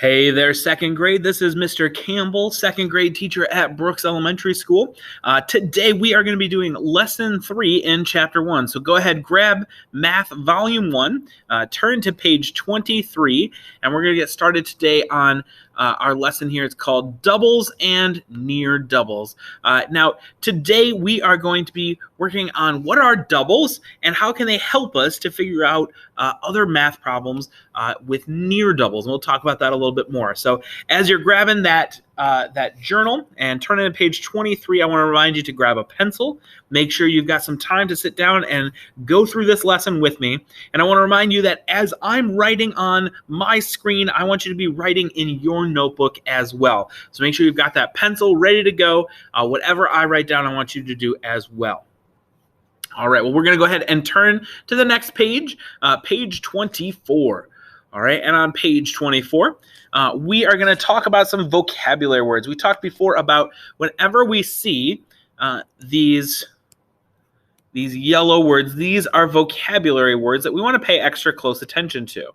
Hey there, second grade. This is Mr. Campbell, second grade teacher at Brooks Elementary School. Today we are going to be doing lesson 3 in chapter 1. So go ahead, grab Math Volume 1, turn to page 23, and we're going to get started today on our lesson here. It's called Doubles and Near Doubles. Now, today we are going to be working on what are doubles and how can they help us to figure out other math problems with near doubles. And we'll talk about that a little bit more. So as you're grabbing that journal and turning to page 23, I want to remind you to grab a pencil. Make sure you've got some time to sit down and go through this lesson with me. And I want to remind you that as I'm writing on my screen, I want you to be writing in your notebook as well. So make sure you've got that pencil ready to go. Whatever I write down, I want you to do as well. All right, well, we're going to go ahead and turn to the next page, page 24. All right, and on page 24, we are going to talk about some vocabulary words. We talked before about whenever we see these yellow words, these are vocabulary words that we want to pay extra close attention to.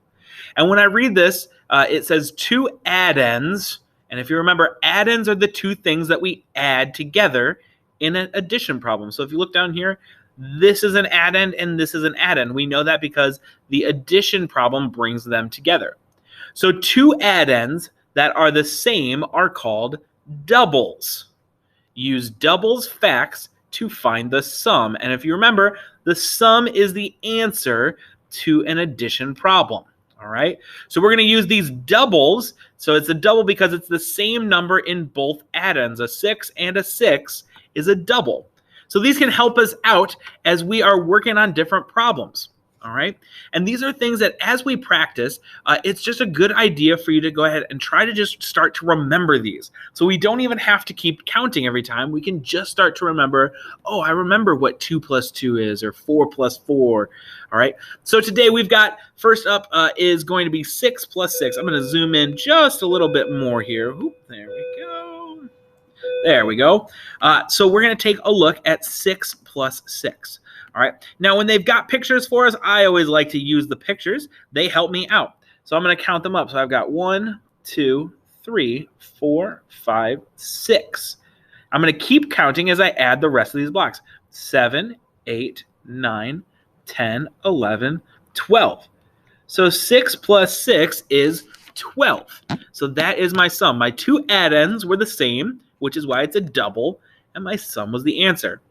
And when I read this, it says two addends. And if you remember, addends are the two things that we add together in an addition problem. So if you look down here, this is an addend and this is an addend. We know that because the addition problem brings them together. So two addends that are the same are called doubles. Use doubles facts to find the sum. And if you remember, the sum is the answer to an addition problem. All right, so we're going to use these doubles. So it's a double because it's the same number in both addends. A 6 and a 6 is a double. So these can help us out as we are working on different problems, all right? And these are things that as we practice, it's just a good idea for you to go ahead and try to just start to remember these. So we don't even have to keep counting every time. We can just start to remember, oh, I remember what 2 plus 2 is, or 4 plus 4, all right? So today we've got, first up is going to be 6 plus 6. I'm going to zoom in just a little bit more here. Oop, there we go. There we go. So we're going to take a look at 6 plus 6. All right. Now, when they've got pictures for us, I always like to use the pictures. They help me out. So I'm going to count them up. So I've got 1, 2, 3, 4, 5, 6. I'm going to keep counting as I add the rest of these blocks. 7, 8, 9, 10, 11, 12. So 6 plus 6 is 12. So that is my sum. My two addends were the same, which is why it's a double, and my sum was the answer.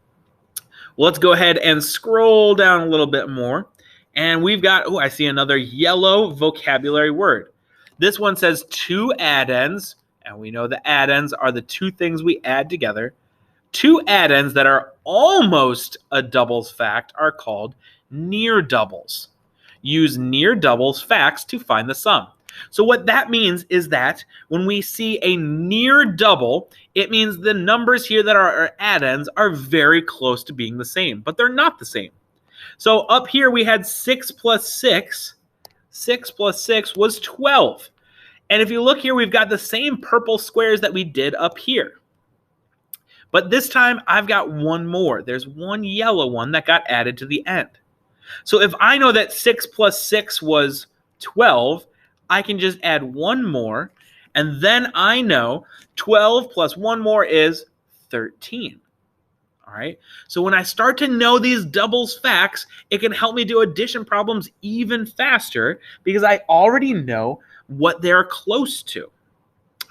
Well, let's go ahead and scroll down a little bit more, and we've got, oh, I see another yellow vocabulary word. This one says two addends, and we know the addends are the two things we add together. Two addends that are almost a doubles fact are called near doubles. Use near doubles facts to find the sum. So what that means is that when we see a near double, it means the numbers here that are our addends are very close to being the same, but they're not the same. So up here we had 6 plus 6. 6 plus 6 was 12. And if you look here, we've got the same purple squares that we did up here. But this time I've got one more. There's one yellow one that got added to the end. So if I know that 6 plus 6 was 12, I can just add one more, and then I know 12 plus one more is 13. All right, so when I start to know these doubles facts, it can help me do addition problems even faster because I already know what they're close to.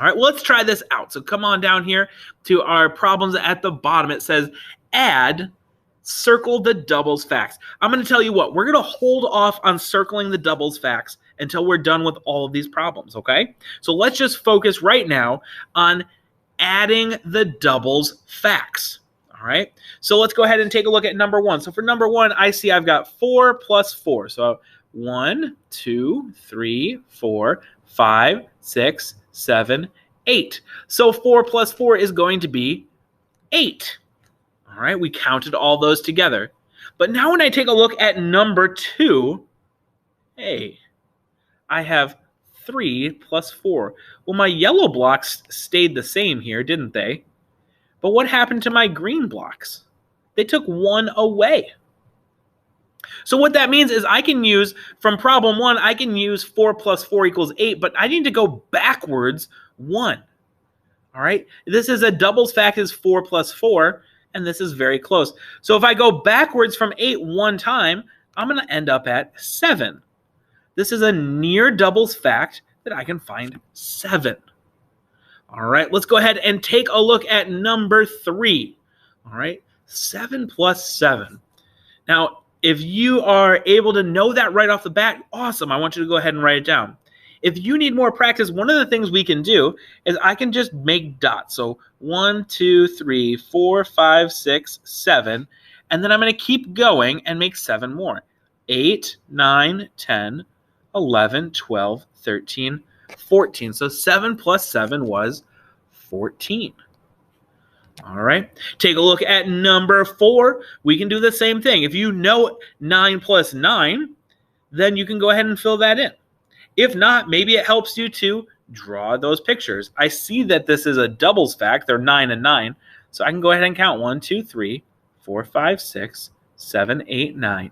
All right, well, let's try this out. So come on down here to our problems at the bottom. It says add, circle the doubles facts. I'm going to tell you what, we're going to hold off on circling the doubles facts until we're done with all of these problems, okay? So let's just focus right now on adding the doubles facts, all right? So let's go ahead and take a look at number 1. So for number 1, I see I've got 4 plus 4. So 1, 2, 3, 4, 5, 6, 7, 8. So 4 plus 4 is going to be 8. All right, we counted all those together. But now when I take a look at number 2, hey, I have 3 plus 4. Well, my yellow blocks stayed the same here, didn't they? But what happened to my green blocks? They took 1 away. So what that means is I can use, from problem 1, I can use 4 plus 4 equals 8, but I need to go backwards 1. All right? This is a doubles fact is 4 plus 4, and this is very close. So if I go backwards from 8 one time, I'm going to end up at 7. This is a near doubles fact that I can find 7. All right, let's go ahead and take a look at number 3. All right, 7 plus 7. Now, if you are able to know that right off the bat, awesome. I want you to go ahead and write it down. If you need more practice, one of the things we can do is I can just make dots. So 1, 2, 3, 4, 5, 6, 7. And then I'm going to keep going and make 7 more. 8, 9, 10, 11, 12, 13, 14. So 7 plus 7 was 14. All right. Take a look at number 4. We can do the same thing. If you know 9 plus 9, then you can go ahead and fill that in. If not, maybe it helps you to draw those pictures. I see that this is a doubles fact. They're 9 and 9. So I can go ahead and count 1, 2, 3, 4, 5, 6, 7, 8, 9,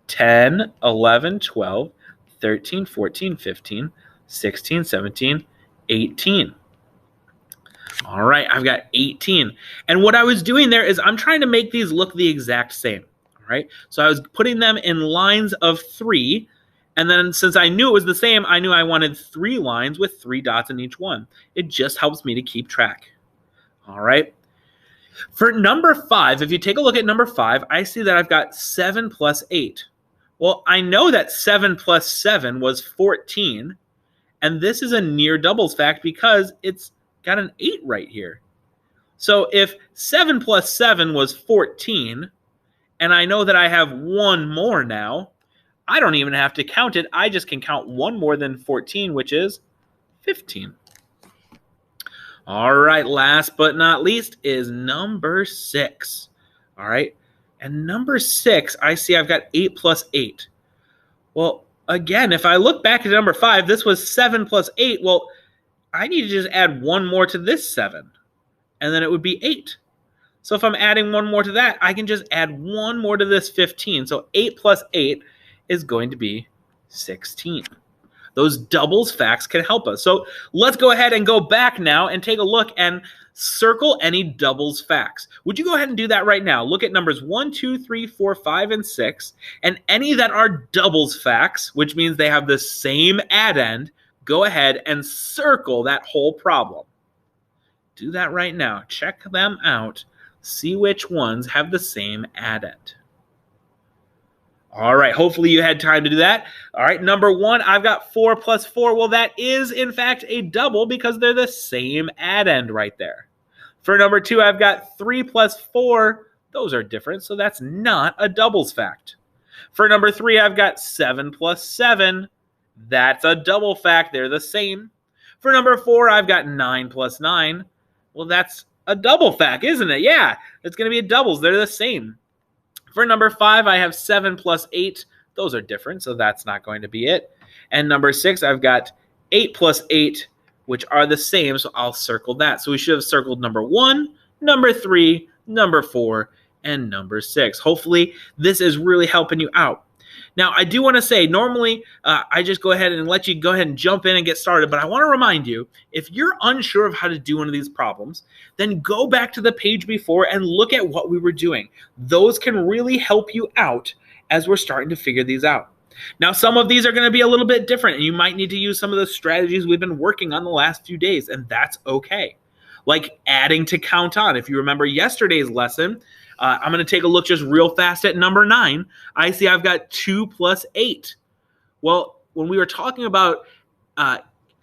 10, 11, 12, 13, 14, 15, 16, 17, 18. All right, I've got 18. And what I was doing there is I'm trying to make these look the exact same. All right, so I was putting them in lines of 3. And then since I knew it was the same, I knew I wanted 3 lines with 3 dots in each one. It just helps me to keep track. All right. For number 5, if you take a look at number 5, I see that I've got 7 plus 8. Well, I know that 7 plus 7 was 14. And this is a near doubles fact because it's got an 8 right here. So if 7 plus 7 was 14, and I know that I have 1 more now, I don't even have to count it. I just can count 1 more than 14, which is 15. All right, last but not least is number 6. All right, and number 6, I see I've got 8 plus 8. Well, again, if I look back at number 5, this was 7 plus 8. Well, I need to just add 1 more to this 7, and then it would be 8. So if I'm adding 1 more to that, I can just add 1 more to this 15. So 8 plus 8 is going to be 16. Those doubles facts can help us. So let's go ahead and go back now and take a look and circle any doubles facts. Would you go ahead and do that right now? Look at numbers 1, 2, 3, 4, 5, and 6, and any that are doubles facts, which means they have the same addend, go ahead and circle that whole problem. Do that right now. Check them out. See which ones have the same addend. All right, hopefully you had time to do that. All right, number 1, I've got 4 plus 4. Well, that is, in fact, a double because they're the same addend right there. For number 2, I've got 3 plus 4. Those are different, so that's not a doubles fact. For number 3, I've got 7 plus 7. That's a double fact. They're the same. For number 4, I've got 9 plus 9. Well, that's a double fact, isn't it? Yeah, it's going to be a doubles. They're the same. For number 5, I have 7 plus 8. Those are different, so that's not going to be it. And number 6, I've got 8 plus 8, which are the same, so I'll circle that. So we should have circled number 1, number 3, number 4, and number 6. Hopefully, this is really helping you out. Now, I do want to say, normally, I just go ahead and let you go ahead and jump in and get started. But I want to remind you, if you're unsure of how to do one of these problems, then go back to the page before and look at what we were doing. Those can really help you out as we're starting to figure these out. Now, some of these are going to be a little bit different, and you might need to use some of the strategies we've been working on the last few days, and that's okay. Like adding to count on. If you remember yesterday's lesson, I'm going to take a look just real fast at number 9. I see I've got 2 plus 8. Well, when we were talking about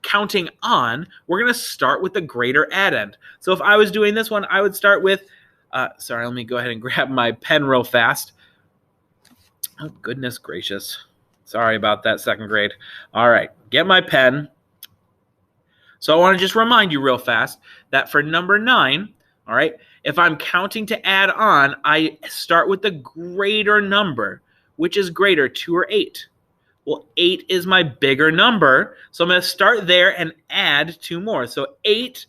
counting on, we're going to start with the greater addend. So if I was doing this one, I would start with, sorry, let me go ahead and grab my pen real fast. Oh, goodness gracious. Sorry about that, 2nd grade. All right, get my pen. So I want to just remind you real fast that for number 9, all right, if I'm counting to add on, I start with the greater number, which is greater, 2 or 8. Well, 8 is my bigger number, so I'm going to start there and add 2 more. So 8,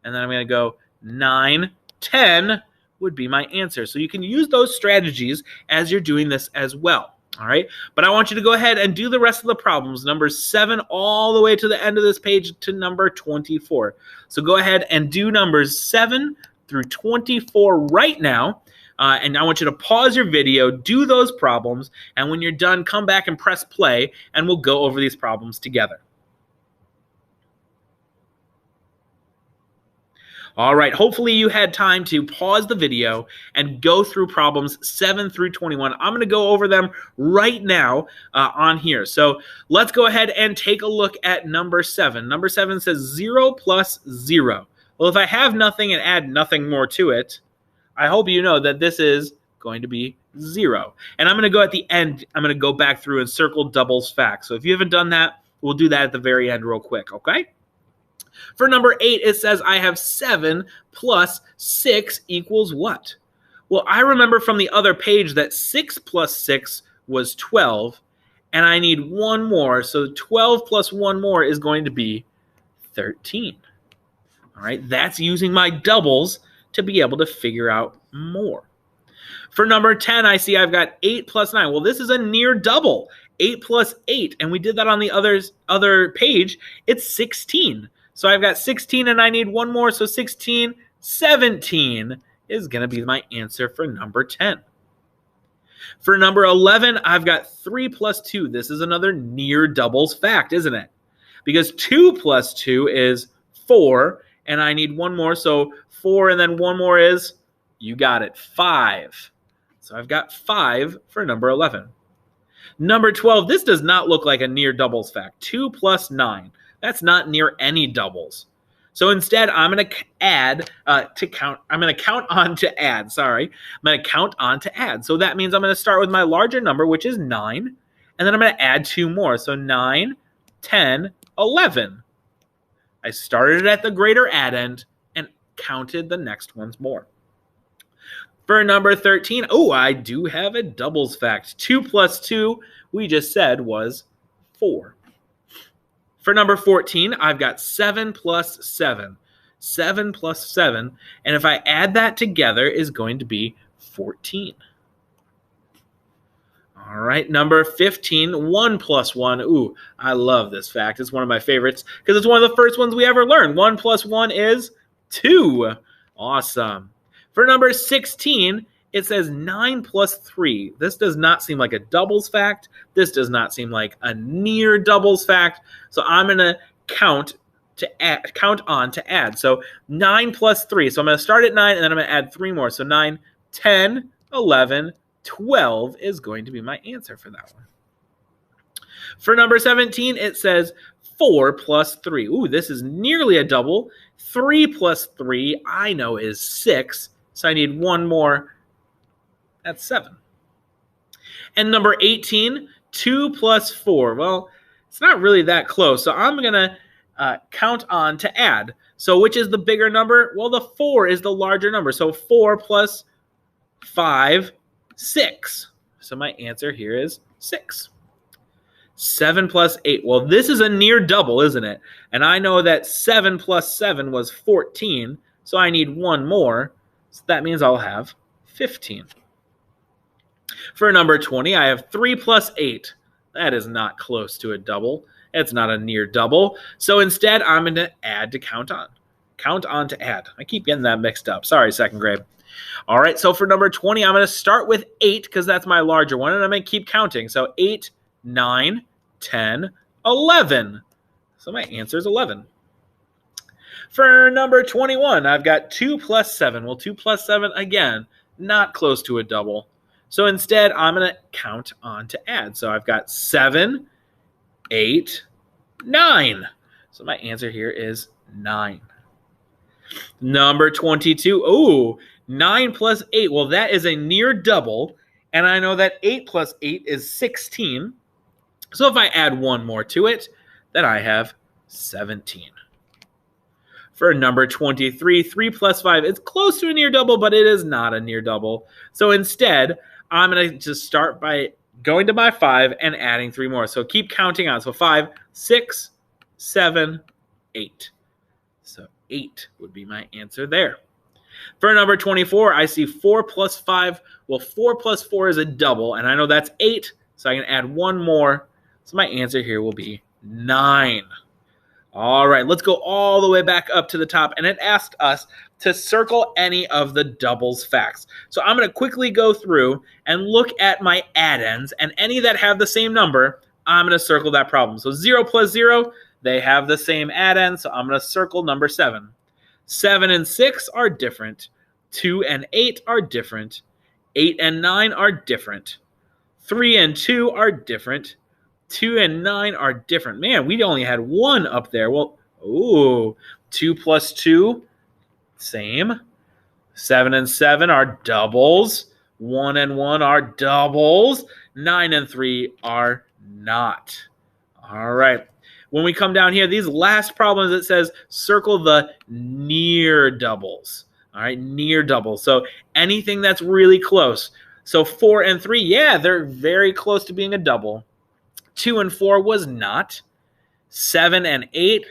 and then I'm going to go 9, 10 would be my answer. So you can use those strategies as you're doing this as well. All right, but I want you to go ahead and do the rest of the problems, number 7 all the way to the end of this page to number 24. So go ahead and do numbers 7 through 24 right now. And I want you to pause your video, do those problems, and when you're done, come back and press play, and we'll go over these problems together. All right, hopefully you had time to pause the video and go through problems 7 through 21. I'm going to go over them right now on here. So let's go ahead and take a look at number 7. Number 7 says 0 plus 0. Well, if I have nothing and add nothing more to it, I hope you know that this is going to be 0. And I'm going to go at the end, I'm going to go back through and circle doubles facts. So if you haven't done that, we'll do that at the very end real quick, okay? For number 8, it says I have 7 plus 6 equals what? Well, I remember from the other page that 6 plus 6 was 12, and I need one more. So 12 plus one more is going to be 13. All right, that's using my doubles to be able to figure out more. For number 10, I see I've got 8 plus 9. Well, this is a near double. 8 plus 8, and we did that on the other page. It's 16. So I've got 16 and I need one more, so 16, 17 is going to be my answer for number 10. For number 11, I've got 3 plus 2. This is another near doubles fact, isn't it? Because 2 plus 2 is 4, and I need one more, so 4 and then one more is, you got it, 5. So I've got 5 for number 11. Number 12, this does not look like a near doubles fact. 2 plus 9. That's not near any doubles. So instead, I'm going to add to count. I'm going to count on to add. Sorry. I'm going to count on to add. So that means I'm going to start with my larger number, which is 9. And then I'm going to add 2 more. So 9, 10, 11. I started at the greater add end and counted the next ones more. For number 13, oh, I do have a doubles fact. 2 plus 2, we just said, was 4. For number 14, I've got 7 plus 7. 7 plus 7. And if I add that together, is going to be 14. All right, number 15, 1 plus 1. Ooh, I love this fact. It's one of my favorites because it's one of the first ones we ever learned. 1 plus 1 is 2. Awesome. For number 16, it says 9 plus 3. This does not seem like a doubles fact. This does not seem like a near doubles fact. So I'm going to count on to add. So 9 plus 3. So I'm going to start at 9, and then I'm going to add 3 more. So 9, 10, 11, 12 is going to be my answer for that one. For number 17, it says 4 plus 3. Ooh, this is nearly a double. 3 plus 3, I know, is 6. So I need one more. That's 7. And number 18, 2 plus 4. Well, it's not really that close. So I'm going to count on to add. So which is the bigger number? Well, the 4 is the larger number. So 4 plus 5, 6. So my answer here is 6. 7 plus 8. Well, this is a near double, isn't it? And I know that 7 plus 7 was 14. So I need one more. So that means I'll have 15. For number 20, I have 3 plus 8. That is not close to a double. It's not a near double. So instead, I'm going to add to count on. Count on to add. I keep getting that mixed up. Sorry, second grade. All right, so for number 20, I'm going to start with 8 because that's my larger one, and I'm going to keep counting. So 8, 9, 10, 11. So my answer is 11. For number 21, I've got 2 plus 7. Well, 2 plus 7, again, not close to a double. So instead, I'm going to count on to add. So I've got 7, 8, 9. So my answer here is 9. Number 22. Ooh, 9 plus 8. Well, that is a near double. And I know that 8 plus 8 is 16. So if I add one more to it, then I have 17. For number 23, 3 plus 5. It's close to a near double, but it is not a near double. So instead, I'm going to just start by going to my 5 and adding 3 more. So keep counting on. So 5, 6, 7, 8. So 8 would be my answer there. For number 24, I see 4 plus 5. Well, 4 plus 4 is a double, and I know that's 8. So I can add one more. So my answer here will be 9. All right, let's go all the way back up to the top. And it asked us to circle any of the doubles facts. So I'm going to quickly go through and look at my addends, and any that have the same number, I'm going to circle that problem. So 0 plus 0, they have the same addend, so I'm going to circle number 7. 7 and 6 are different. 2 and 8 are different. 8 and 9 are different. 3 and 2 are different. 2 and 9 are different. Man, we only had 1 up there. Well, 2 plus 2, same. 7 and 7 are doubles. 1 and 1 are doubles. 9 and 3 are not. All right. When we come down here, these last problems, it says circle the near doubles. All right, near doubles. So anything that's really close. So 4 and 3, yeah, they're very close to being a double. 2 and 4 was not. 7 and 8,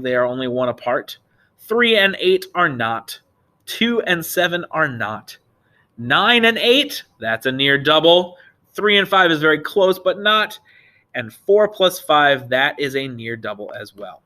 they are only 1 apart. 3 and 8 are not. 2 and 7 are not. 9 and 8, that's a near double. 3 and 5 is very close, but not. And 4 plus 5, that is a near double as well.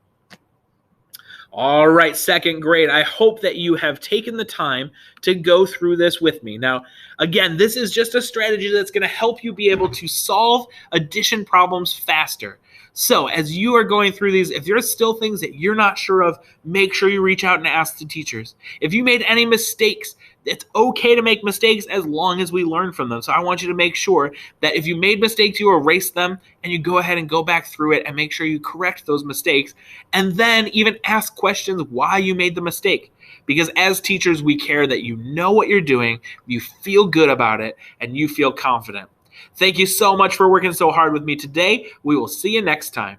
All right, second grade, I hope that you have taken the time to go through this with me. Now, again, this is just a strategy that's going to help you be able to solve addition problems faster. So as you are going through these, if there's still things that you're not sure of, make sure you reach out and ask the teachers. If you made any mistakes, it's okay to make mistakes as long as we learn from them. So I want you to make sure that if you made mistakes, you erase them and you go ahead and go back through it and make sure you correct those mistakes. And then even ask questions why you made the mistake. Because as teachers, we care that you know what you're doing, you feel good about it, and you feel confident. Thank you so much for working so hard with me today. We will see you next time.